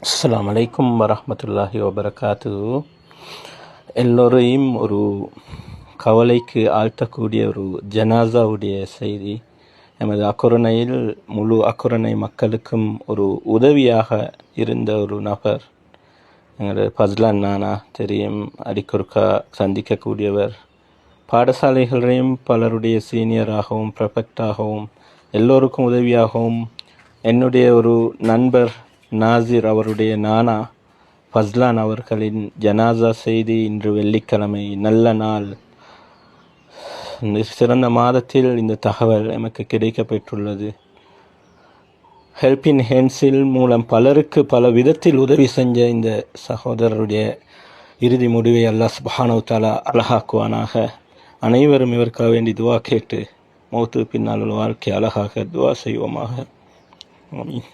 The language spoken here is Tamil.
அஸ்ஸலாமு அலைக்கும் வரஹ்மத்துல்லாஹி வபரகாத்து. எல்லோரையும் ஒரு கவலைக்கு ஆழ்த்தக்கூடிய ஒரு ஜனாசாவுடைய செய்தி. எமது அக்குரணையில் முழு அக்குரணை மக்களுக்கும் ஒரு உதவியாக இருந்த ஒரு நபர் எங்களது ஃபஸ்லான் நானா தெரியும். அடிக்கொருக்கா சந்திக்கக்கூடியவர். பாடசாலைகளையும் பலருடைய சீனியராகவும் ப்ரொஃபெக்டாகவும் எல்லோருக்கும் உதவியாகவும் என்னுடைய ஒரு நண்பர் நாசிர் அவருடைய நானா ஃபஸ்லான் அவர்களின் ஜனாசா செய்தி இன்று வெள்ளிக்கிழமை நல்ல நாள், சிறந்த மாதத்தில் இந்த தகவல் எமக்கு கிடைக்கப்பெற்றுள்ளது. ஹெல்பின் ஹேண்ட்ஸில் மூலம் பலருக்கு பல விதத்தில் உதவி செஞ்ச இந்த சகோதரருடைய இறுதி முடிவை அல்லாஹ் சுப்ஹானஹு வ தஆலா அழகாக்குவானாக. அனைவரும் இவருக்காக வேண்டி துவா கேட்டு மௌத்துக்கு பின்னால் உள்ள வாழ்க்கை அழகாக துவா செய்வோமாக. ஆமீன்.